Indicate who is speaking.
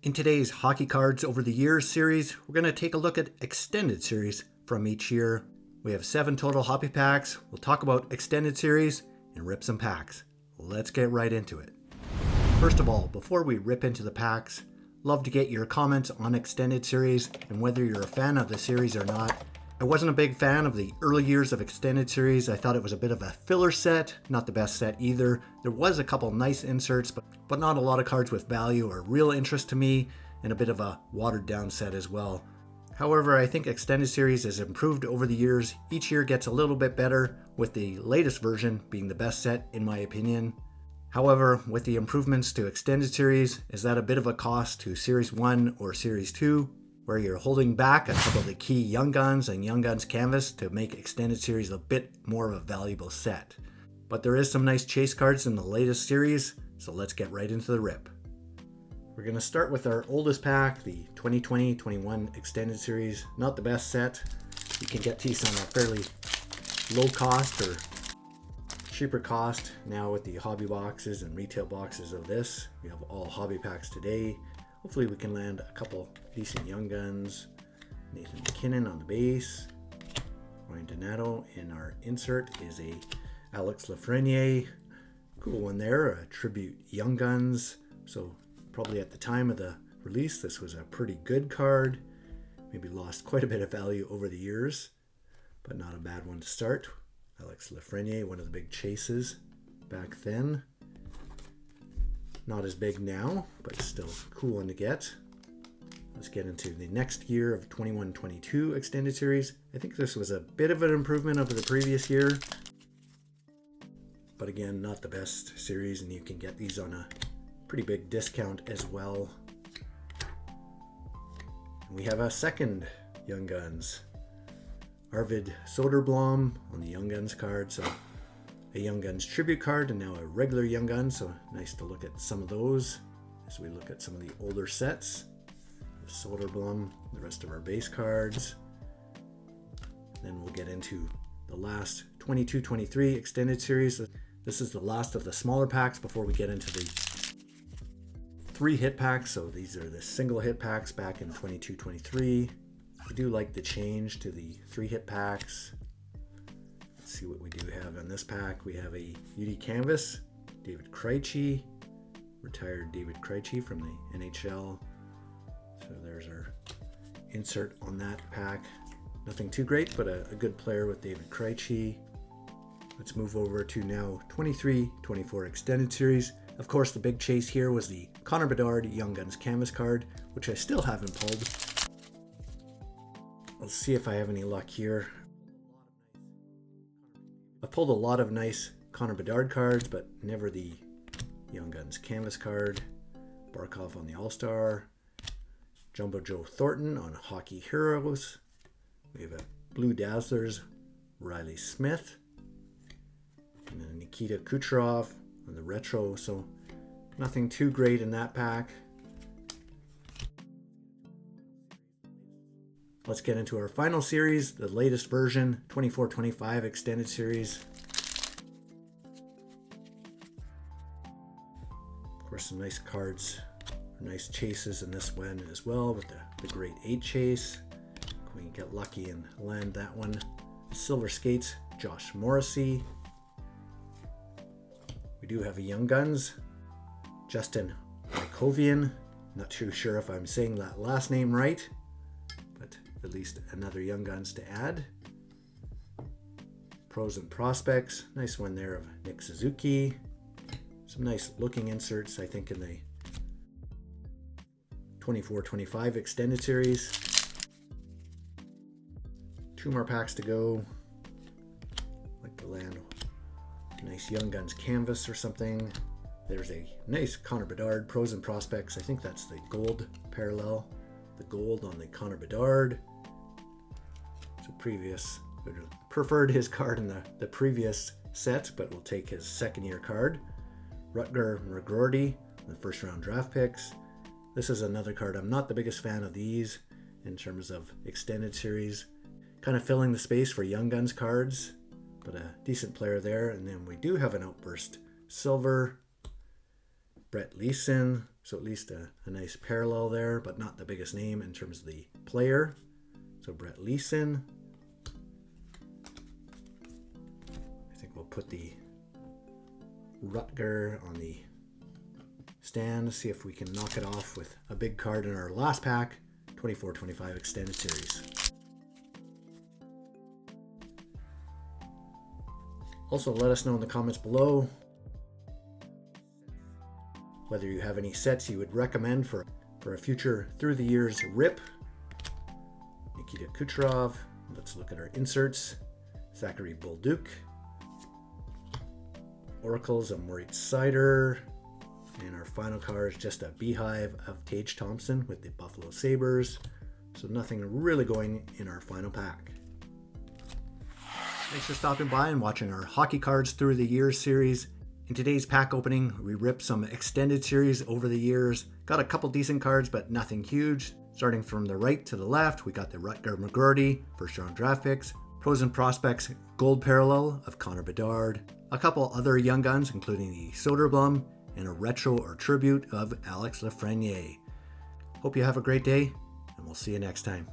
Speaker 1: In today's Hockey Cards Over the Years series, we're going to take a look at extended series from each year. We have 7 total hobby packs. We'll talk about extended series and rip some packs. Let's get right into it. First of all, before we rip into the packs, love to get your comments on extended series and whether you're a fan of the series or not. I wasn't a big fan of the early years of extended series. I thought it was a bit of a filler set, not the best set either. There was a couple nice inserts, but not a lot of cards with value or real interest to me, and a bit of a watered down set as well. However, I think extended series has improved over the years. Each year gets a little bit better, with the latest version being the best set in my opinion. However, with the improvements to extended series, is that a bit of a cost to Series 1 or Series 2? Where you're holding back a couple of the key Young Guns and Young Guns canvas to make extended series a bit more of a valuable set. But there is some nice chase cards in the latest series, so let's get right into the rip. We're going to start with our oldest pack, the 2020-21 extended series. Not the best set. You can get these on a fairly low cost or cheaper cost now with the hobby boxes and retail boxes of this. We have all hobby packs today. Hopefully we can land a couple decent Young Guns. Nathan MacKinnon on the base. Ryan Donato in our insert is a Alex Lafreniere. Cool one there, a tribute Young Guns. So probably at the time of the release this was a pretty good card. Maybe lost quite a bit of value over the years, but not a bad one to start. Alex Lafreniere, one of the big chases back then. Not as big now, but still a cool one to get. Let's get into the next year of 21-22 extended series. I think this was a bit of an improvement over the previous year. But again, not the best series, and you can get these on a pretty big discount as well. And we have a second Young Guns. Arvid Soderblom on the Young Guns card. So a Young Guns tribute card and now a regular Young Gun, so nice to look at some of those as we look at some of the older sets of Soderblom, the rest of our base cards. Then we'll get into the last 22-23 extended series. This is the last of the smaller packs before we get into the 3 hit packs. So these are the single hit packs back in 22-23. I do like the change to the 3 hit packs. Let's see what we do have in this pack. We have a UD Canvas, David Krejci, retired David Krejci from the NHL. So there's our insert on that pack. Nothing too great, but a good player with David Krejci. Let's move over to now 23-24 extended series. Of course, the big chase here was the Connor Bedard Young Guns canvas card, which I still haven't pulled. Let's see if I have any luck here. I've pulled a lot of nice Connor Bedard cards, but never the Young Guns canvas card. Barkov on the All-Star. Jumbo Joe Thornton on Hockey Heroes. We have a Blue Dazzlers Riley Smith. And then Nikita Kucherov on the retro, so nothing too great in that pack. Let's get into our final series, the latest version, 24-25 extended series. Of course, some nice cards, nice chases in this one as well with the Great 8 chase. Can we get lucky and land that one? Silver Skates, Josh Morrissey. We do have a Young Guns, Justin Mykovian. Not too sure if I'm saying that last name right, but at least another Young Guns to add. Pros and Prospects, nice one there of Nick Suzuki. Some nice looking inserts, I think, in the 24-25 extended series. 2 more packs to go. Like to land a nice Young Guns canvas or something. There's a nice Connor Bedard Pros and Prospects. I think that's the gold parallel. The gold on the Connor Bedard. So previous, preferred his card in the previous set, but we'll take his second year card. Rutger McGroarty, the first round draft picks. This is another card. I'm not the biggest fan of these in terms of extended series. Kind of filling the space for Young Guns cards, but a decent player there. And then we do have an Outburst Silver, Brett Leeson, So at least a nice parallel there, but not the biggest name in terms of the player. So Brett Leeson. I think we'll put the Rutger on the stand, see if we can knock it off with a big card in our last pack, 24-25 Extended Series. Also, let us know in the comments below whether you have any sets you would recommend for a future Through the Years rip. Nikita Kucherov. Let's look at our inserts. Zachary Bolduc. Oracles of Moritz Seider. And our final card is just a beehive of Tage Thompson with the Buffalo Sabres. So nothing really going in our final pack. Thanks for stopping by and watching our Hockey Cards Through the Years series. In today's pack opening, we ripped some extended series over the years. Got a couple decent cards, but nothing huge. Starting from the right to the left, we got the Rutger McGroarty first round draft picks, Pros and Prospects gold parallel of Connor Bedard, a couple other young guns, including the Soderblom, and a retro or tribute of Alex Lafreniere. Hope you have a great day, and we'll see you next time.